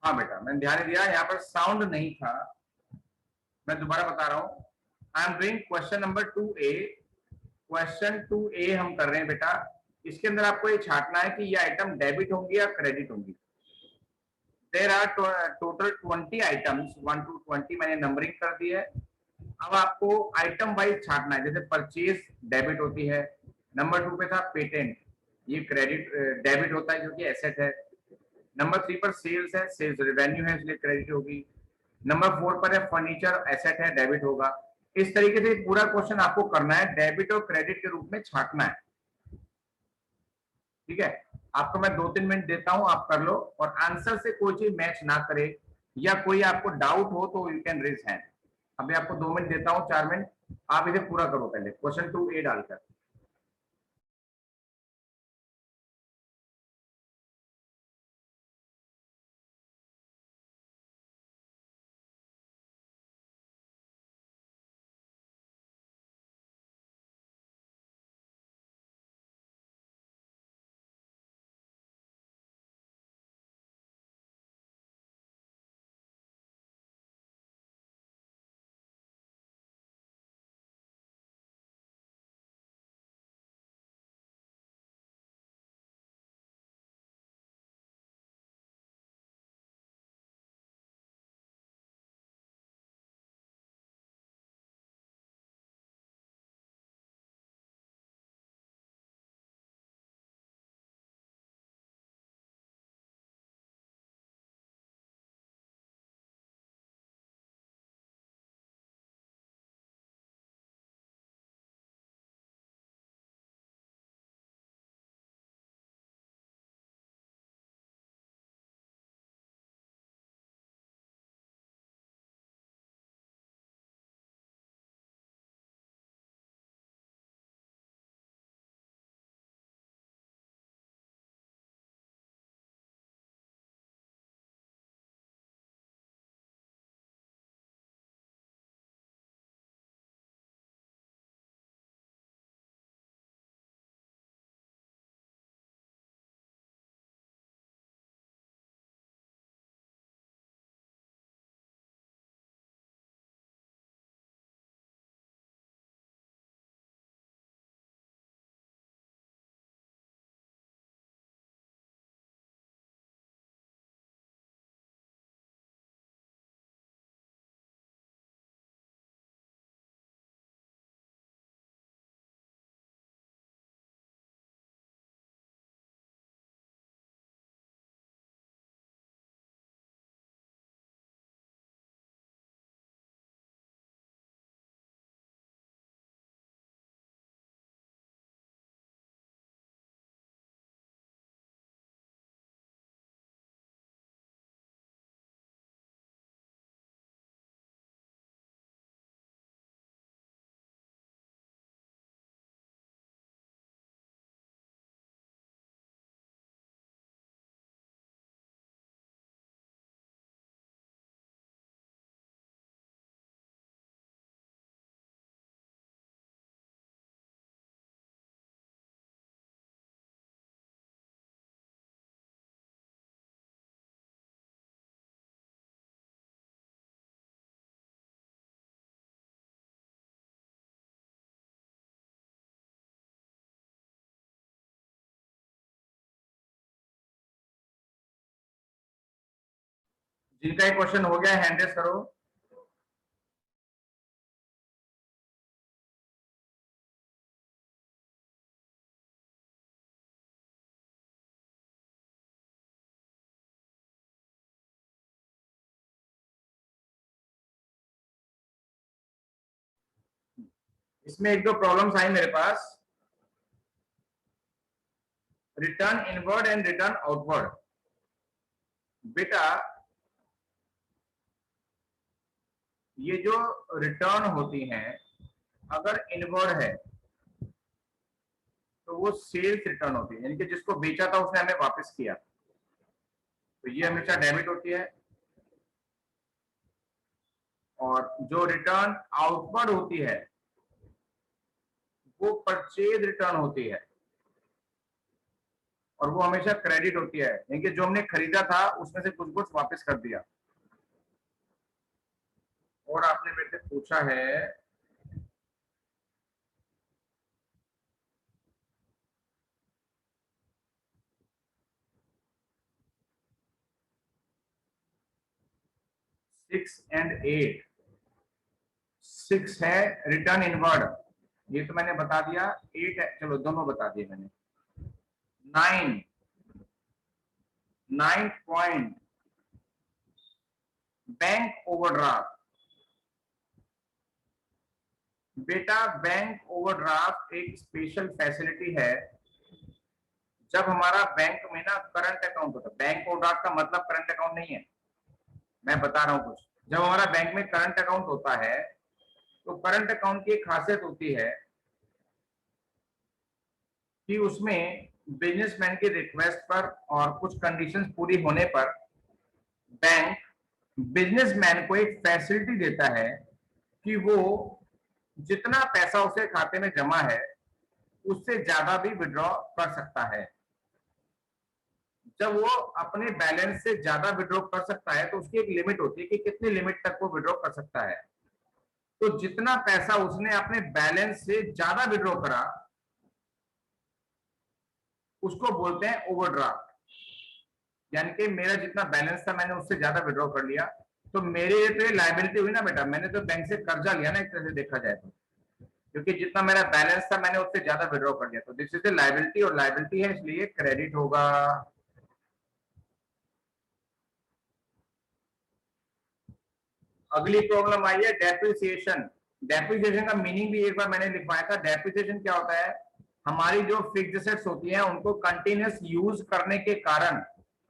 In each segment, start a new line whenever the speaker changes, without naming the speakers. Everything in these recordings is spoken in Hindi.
हाँ बेटा, मैंने ध्यान दिया, यहाँ पर साउंड नहीं था। मैं दोबारा बता रहा हूँ। I am doing question number 2A। Question 2A हम कर रहे हैं बेटा। इसके अंदर आपको ये छांटना है कि ये आइटम डेबिट होंगी या क्रेडिट होंगी। There are total 20 items, 1 to 20 मैंने नंबरिंग कर दी है। अब आपको आइटम वाइज छांटना है। जैसे परचेज डेबिट होती है, नंबर 2 पे था पेटेंट, ये क्रेडिट डेबिट होता है क्योंकि एसेट है। नंबर 3 पर सेल्स है, सेल्स रेवेन्यू है इसलिए क्रेडिट होगी। नंबर 4 पर है फर्नीचर, एसेट है, डेबिट होगा। इस तरीके से पूरा क्वेश्चन आपको करना है, डेबिट और क्रेडिट के रूप में छांटना है। ठीक है, आपको मैं 2-3 मिनट देता हूं, आप कर लो, और आंसर से कोई चीज मैच ना करे या कोई आपको डाउट हो तो यू कैन रेज हैंड। अभी आपको 2 मिनट देता हूं, 4 मिनट, आप इसे पूरा करो पहले क्वेश्चन 2A डालकर। जिनका ये क्वेश्चन हो गया हैंड रेस करो। इसमें एक दो प्रॉब्लम्स आई मेरे पास। Return inward and return outward. बेटा, ये जो रिटर्न होती हैं, अगर इनवर्ड है तो वो सेल्स रिटर्न होती है, यानी कि जिसको बेचा था उसने हमें वापस किया, तो ये हमेशा डेबिट होती है। और जो रिटर्न आउटवर्ड होती है वो परचेज रिटर्न होती है। और वो हमेशा क्रेडिट होती है, यानी कि जो हमने खरीदा था उसमें से कुछ कुछ वापस कर दिया। और आपने मेरे से पूछा है 6 and 8। 6 है रिटर्न इनवर्ड, ये तो मैंने बता दिया। 8 है, चलो दोनों बता दिए मैंने। 9, 9 पॉइंट बैंक ओवरड्राफ्ट। बेटा बैंक ओवरड्राफ्ट एक स्पेशल फैसिलिटी है जब हमारा बैंक में ना करंट अकाउंट होता है। बैंक ओवरड्राफ्ट का मतलब करंट अकाउंट नहीं है, मैं बता रहा हूं कुछ। जब हमारा बैंक में करंट अकाउंट होता है तो करंट अकाउंट की एक खासियत होती है कि उसमें बिजनेसमैन की रिक्वेस्ट पर और कुछ कंडीशंस पूरी होने पर बैंक बिजनेसमैन को एक फैसिलिटी देता है कि वो जितना पैसा उसके खाते में जमा है उससे ज्यादा भी विड्रॉ कर सकता है। जब वो अपने बैलेंस से ज्यादा विड्रॉ कर सकता है तो उसकी एक लिमिट होती है कि कितनी लिमिट तक वो विड्रॉ कर सकता है। तो जितना पैसा उसने अपने बैलेंस से ज्यादा विड्रॉ करा उसको बोलते हैं ओवरड्राफ्ट। यानी कि मेरा जितना बैलेंस था मैंने उससे ज्यादा विड्रॉ कर लिया, तो मेरे लिए तो ये लायबिलिटी हुई ना बेटा, मैंने तो बैंक से कर्जा लिया ना एक तरह से देखा जाए तो, क्योंकि जितना मेरा बैलेंस था मैंने उससे ज्यादा विड्रॉ कर लिया, तो दिस इज ए लायबिलिटी और लायबिलिटी है इसलिए क्रेडिट होगा। अगली प्रॉब्लम आई है डेप्रिसिएशन। डेप्रिसिएशन का मीनिंग भी एक बार मैंने लिखवाया था। डेप्रिसिएशन क्या होता है, हमारी जो फिक्स्ड एसेट्स होती हैं उनको कंटिन्यूअस यूज करने के कारण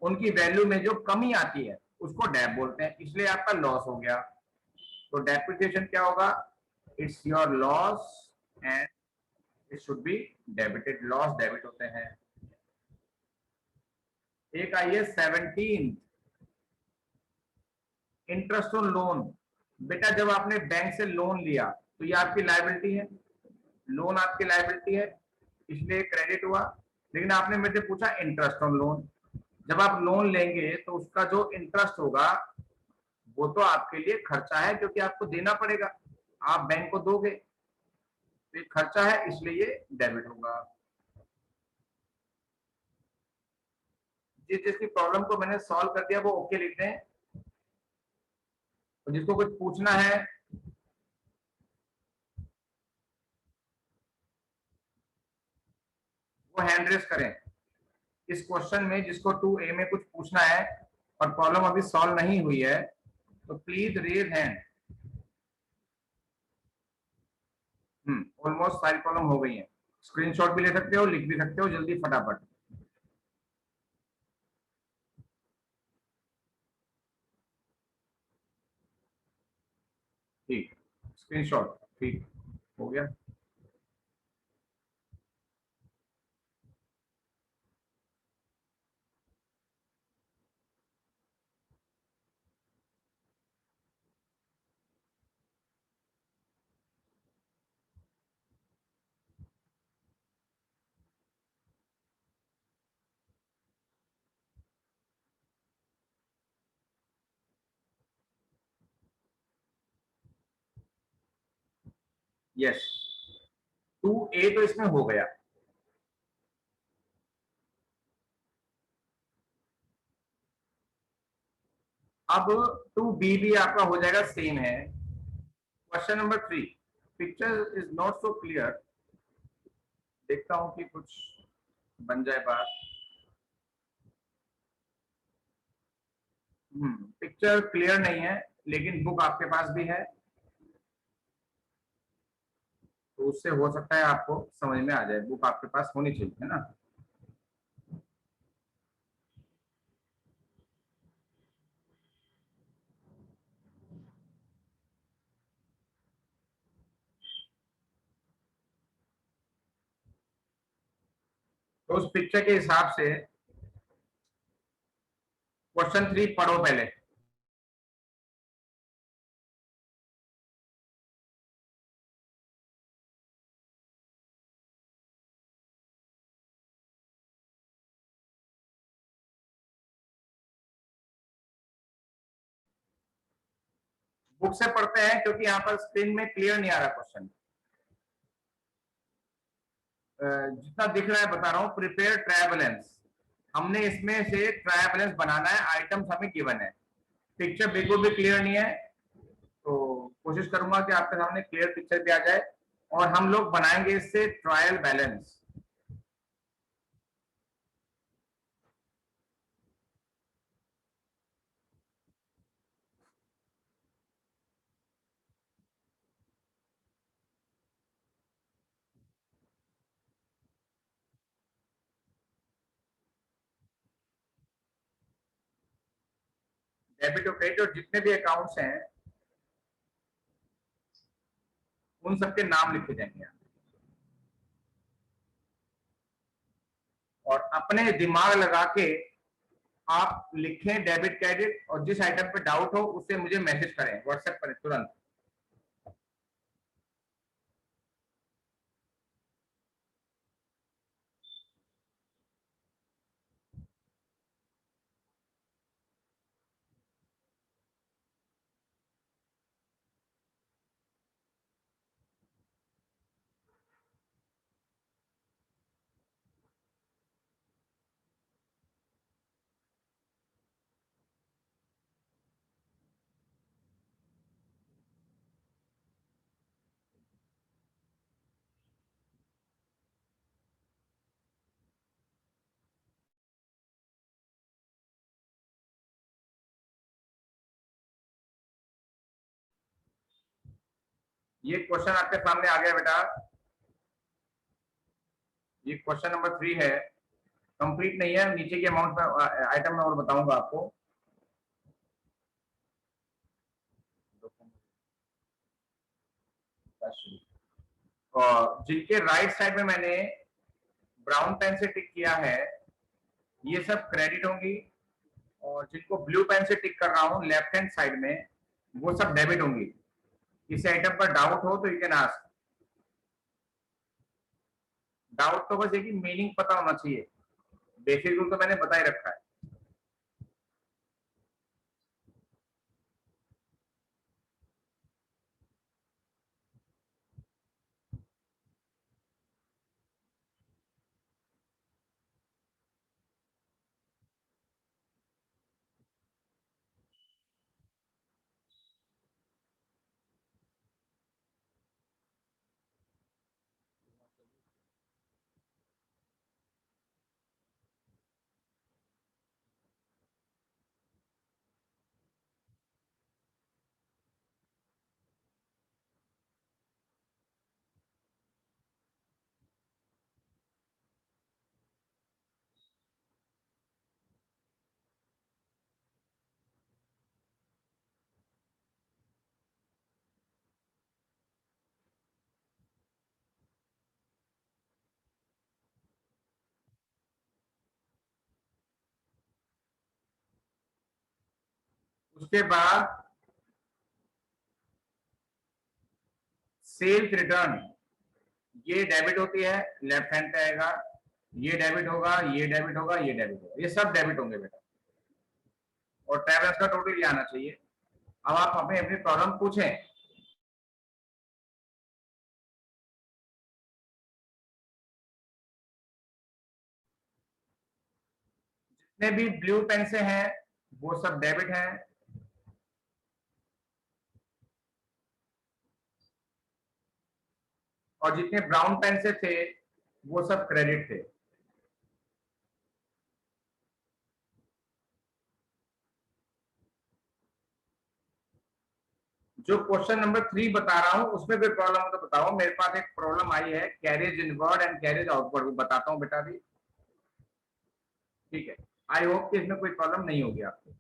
उनकी वैल्यू में जो कमी आती है उसको डेप बोलते हैं, इसलिए आपका लॉस हो गया। तो डेप्रिसिएशन क्या होगा, it's your loss and it should be debited. Loss debit होते हैं। एक आई है 17, इंटरेस्ट ऑन लोन। बेटा जब आपने बैंक से लोन लिया तो ये आपकी लायबिलिटी है, लोन आपकी लायबिलिटी है इसलिए क्रेडिट हुआ। लेकिन आपने मेरे से पूछा इंटरेस्ट ऑन लोन, जब आप लोन लेंगे तो उसका जो इंटरेस्ट होगा वो तो आपके लिए खर्चा है क्योंकि आपको देना पड़ेगा, आप बैंक को दोगे, तो खर्चा है इसलिए ये डेबिट होगा। जिस जिसकी प्रॉब्लम को मैंने सॉल्व कर दिया वो ओके लिखते हैं, और जिसको कुछ पूछना है वो हैंड रेस करें। इस क्वेश्चन में जिसको 2A में कुछ पूछना है और प्रॉब्लम अभी सॉल्व नहीं हुई है तो प्लीज रेज हैंड। ऑलमोस्ट सारी प्रॉब्लम हो गई है। स्क्रीनशॉट भी ले सकते हो, लिख भी सकते हो, जल्दी फटाफट। ठीक, स्क्रीनशॉट ठीक हो गया। यस, 2A तो इसमें हो गया। अब 2B भी आपका हो जाएगा, सेम है। Question number 3, picture is not so clear. देखता हूं कि कुछ बन जाए बात। पिक्चर क्लियर नहीं है लेकिन बुक आपके पास भी है तो उससे हो सकता है आपको समझ में आ जाए। बुक आपके पास होनी चाहिए, है ना। तो उस पिक्चर के हिसाब से क्वेश्चन 3 पढ़ो पहले। बुक से पढ़ते हैं क्योंकि यहाँ पर स्क्रीन में क्लियर नहीं आ रहा क्वेश्चन। जितना दिख रहा है बता रहा हूँ। प्रिपेयर ट्रायबलेंस, हमने इसमें से ट्रायबलेंस बनाना है, आइटम्स हमें गिवन है। पिक्चर बिल्कुल भी क्लियर नहीं है, तो कोशिश करूंगा कि आपके सामने क्लियर पिक्चर भी आ जाए और हम लोग बनाएंगे इससे ट्रायल बैलेंस। डेबिट और क्रेडिट और जितने भी अकाउंट्स हैं उन सबके नाम लिखे जाएंगे और अपने दिमाग लगा के आप लिखें डेबिट क्रेडिट, और जिस आइटम पे डाउट हो उससे मुझे मैसेज करें व्हाट्सएप पर तुरंत। ये क्वेश्चन आपके सामने आ गया बेटा, ये क्वेश्चन नंबर 3 है, कंप्लीट नहीं है। नीचे के अमाउंट में आइटम में और बताऊंगा आपको। और जिनके राइट साइड में मैंने ब्राउन पेन से टिक किया है ये सब क्रेडिट होंगी, और जिनको ब्लू पेन से टिक कर रहा हूँ लेफ्ट हैंड साइड में वो सब डेबिट होंगी। इस आइटम पर डाउट हो तो यू कैन आस्क। डाउट तो बस एक ही मीनिंग पता होना चाहिए, बेसिक रूल तो मैंने बता ही रखा है। उसके बाद सेल्स रिटर्न, ये डेबिट होती है, लेफ्ट हैंड पे आएगा। ये डेबिट होगा, ये डेबिट होगा, ये डेबिट होगा, ये सब डेबिट होंगे बेटा। और ट्रैवल्स का टोटल ये आना चाहिए। अब आप हमें अपनी प्रॉब्लम पूछें। जितने भी ब्लू पेन से हैं वो सब डेबिट हैं, और जितने ब्राउन पेन से थे वो सब क्रेडिट थे। जो क्वेश्चन नंबर 3 बता रहा हूं उसमें भी प्रॉब्लम हो तो बताओ। मेरे पास एक प्रॉब्लम आई है carriage inward and carriage outward, वो बताता हूं बेटा भी, ठीक है। आई होप कि इसमें कोई प्रॉब्लम नहीं होगी आपको।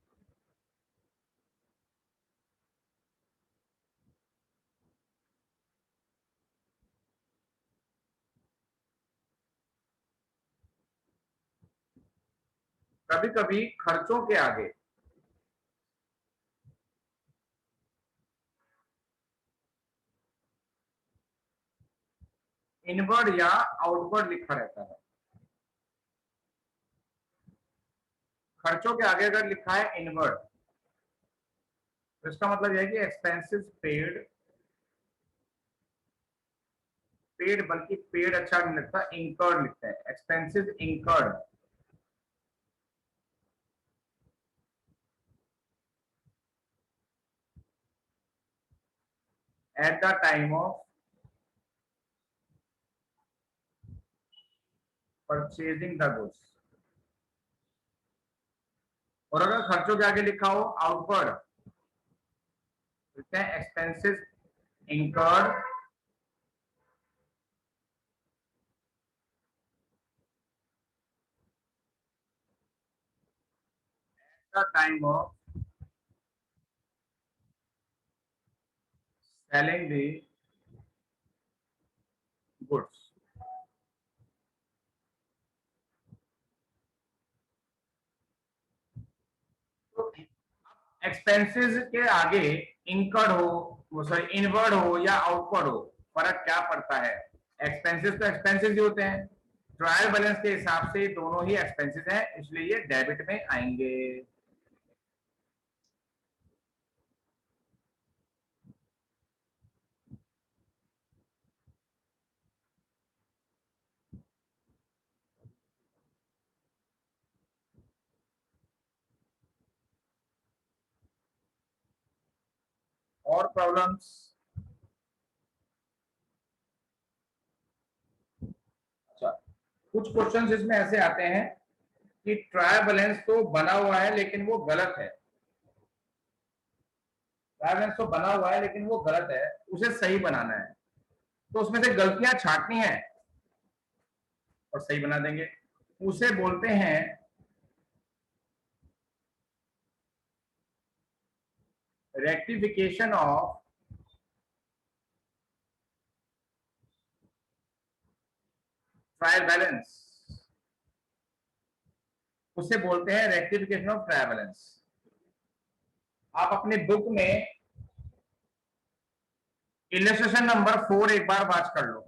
कभी कभी खर्चों के आगे इनवर्ड या आउटवर्ड लिखा रहता है। खर्चों के आगे अगर लिखा है इनवर्ड तो इसका मतलब यह है कि एक्सपेंसेस पेड, पेड बल्कि पेड अच्छा नहीं लगता, इंकर्ड लिखते हैं, expenses incurred at the time of purchasing the goods. और अगर खर्चों के आगे लिखा हो आउटवर्ड, लिखते हैं expenses incurred the time of selling the goods. तो एक्सपेंसेस के आगे इंकर्ड हो, सॉरी इनवर्ड हो या आउटवर्ड हो, फर्क क्या पड़ता है? एक्सपेंसेस तो एक्सपेंसेस ही होते हैं, ट्रायल बैलेंस के हिसाब से दोनों ही एक्सपेंसेस हैं, इसलिए ये डेबिट में आएंगे। और प्रॉब्लम्स? अच्छा, कुछ क्वेश्चंस इसमें ऐसे आते हैं कि ट्रायल बैलेंस तो बना हुआ है लेकिन वो गलत है, ट्रायल बैलेंस तो बना हुआ है लेकिन वो गलत है, उसे सही बनाना है। तो उसमें से गलतियां छांटनी है और सही बना देंगे, उसे बोलते हैं रेक्टिफिकेशन ऑफ ट्रायल बैलेंस, उसे बोलते हैं रेक्टिफिकेशन ऑफ ट्रायल बैलेंस। आप अपने बुक में इलस्ट्रेशन नंबर 4 एक बार वाच कर लो।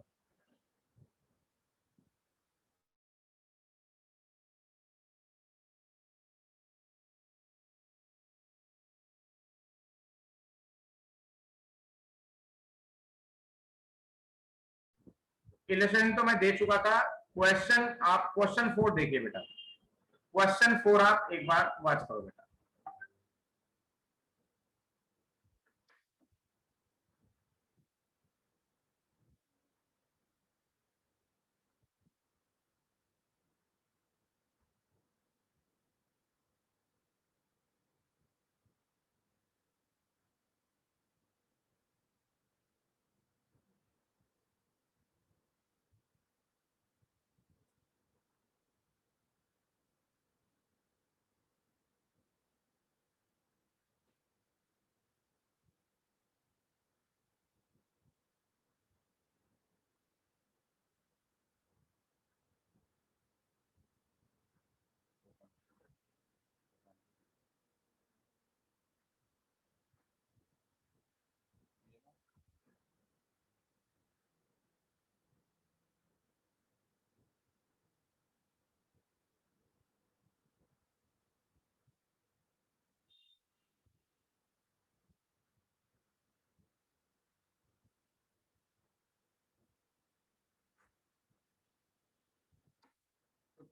इलस्ट्रेशन तो मैं दे चुका था, क्वेश्चन आप क्वेश्चन 4 देखिए बेटा, क्वेश्चन 4 आप एक बार वाच करो बेटा।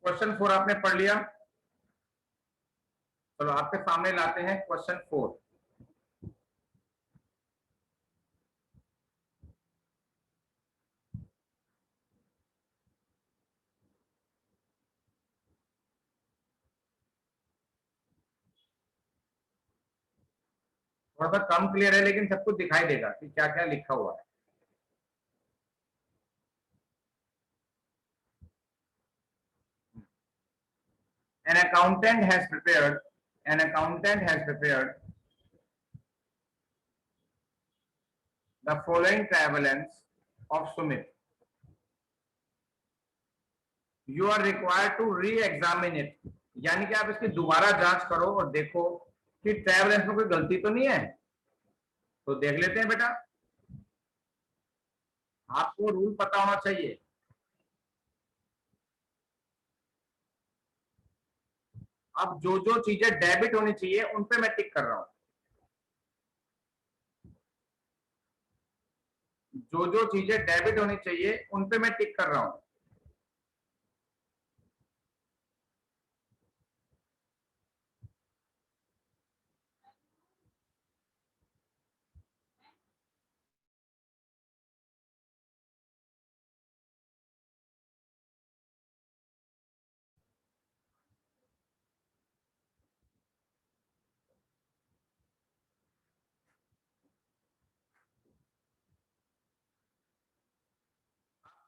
क्वेश्चन 4 आपने पढ़ लिया, चलो आपके सामने लाते हैं क्वेश्चन 4। थोड़ा सा कम क्लियर है लेकिन सब कुछ दिखाई देगा कि क्या क्या लिखा हुआ है। An accountant has prepared, an accountant has prepared the following trial balance of Sumit. You are required to re-examine it, यानी कि आप इसकी दोबारा जांच करो और देखो कि ट्रायल बैलेंस में कोई गलती तो नहीं है। तो देख लेते हैं बेटा, आपको रूल पता होना चाहिए। अब जो जो चीजें डेबिट होनी चाहिए उन पे मैं टिक कर रहा हूं। जो जो चीजें डेबिट होनी चाहिए उन पे मैं टिक कर रहा हूं।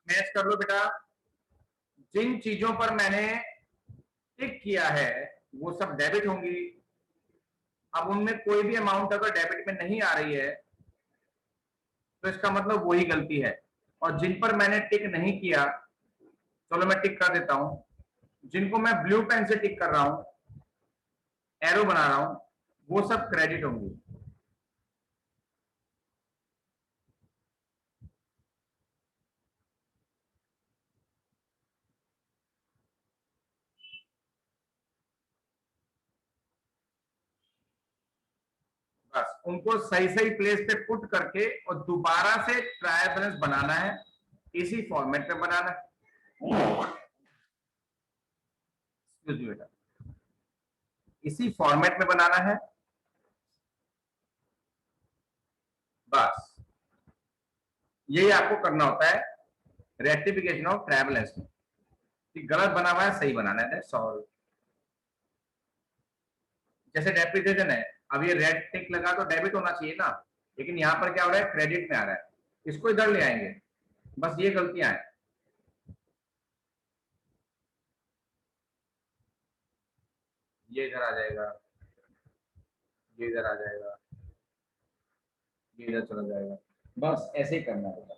मैच कर लो बेटा, जिन चीजों पर मैंने टिक किया है वो सब डेबिट होंगी। अब उनमें कोई भी अमाउंट अगर डेबिट में नहीं आ रही है तो इसका मतलब वही गलती है। और जिन पर मैंने टिक नहीं किया, चलो मैं टिक कर देता हूं, जिनको मैं ब्लू पेन से टिक कर रहा हूं, एरो बना रहा हूं, वो सब क्रेडिट होंगी। बस उनको सही सही प्लेस पे पुट करके और दोबारा से ट्रायल बैलेंस बनाना है, इसी फॉर्मेट में बनाना है। बेटा, इसी फॉर्मेट में बनाना है। बस यही आपको करना होता है रेक्टिफिकेशन ऑफ ट्रायल बैलेंस में, कि गलत बना हुआ है सही बनाना है। सॉल्व। जैसे डेप्रिसिएशन है, अब ये रेड टिक लगा तो डेबिट होना चाहिए ना, लेकिन यहाँ पर क्या हो रहा है, क्रेडिट में आ रहा है। इसको इधर ले आएंगे, बस ये गलतियां हैं। ये इधर आ जाएगा, ये इधर आ जाएगा, ये इधर चला जाएगा। बस ऐसे ही करना होगा।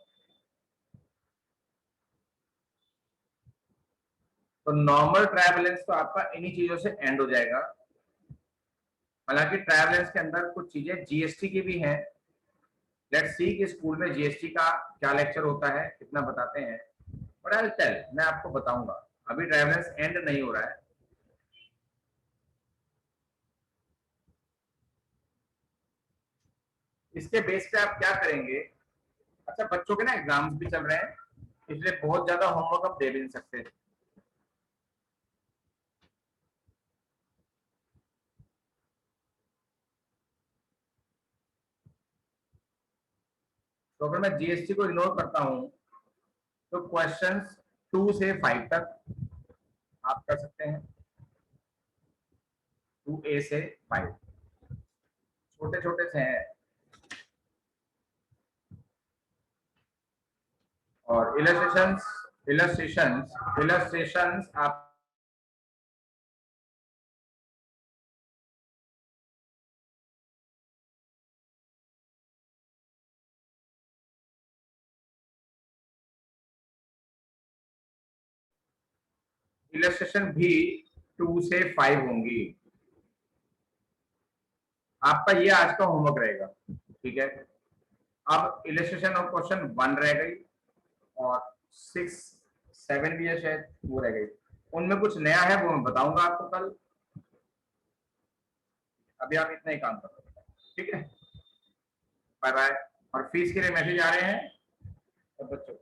तो नॉर्मल ट्रायल बैलेंस तो आपका इन्हीं चीजों से एंड हो जाएगा। हालांकि ट्रायल बैलेंस के अंदर कुछ चीजें जीएसटी की भी हैं। लेट्स सी कि स्कूल में जीएसटी का क्या लेक्चर होता है, कितना बताते हैं, बट आई विल टेल, मैं आपको बताऊंगा। अभी ट्रायल बैलेंस एंड नहीं हो रहा है। इसके बेस पे आप क्या करेंगे। अच्छा, बच्चों के ना एग्जाम्स भी चल रहे हैं, इसलिए बहुत ज्यादा होमवर्क आप दे भी नहीं सकते। तो अगर मैं जीएसटी को इग्नोर करता हूं तो क्वेश्चंस 2 से 5 तक आप कर सकते हैं। 2A से 5 छोटे छोटे से हैं। और इलस्ट्रेशंस, इलस्ट्रेशंस आप इलस्ट्रेशन भी 2 से 5 होंगी। आपका ये आज का होमवर्क रहेगा, ठीक है। अब इलस्ट्रेशन ऑफ क्वेश्चन 1 रह गई, और 6 7 भी है शायद, वो रह गई। उनमें कुछ नया है वो मैं बताऊंगा आपको कल। अभी आप इतना ही काम कर रहे हैं, ठीक है। Bye bye. और फीस के लिए मैसेज आ रहे हैं सब बच्चों।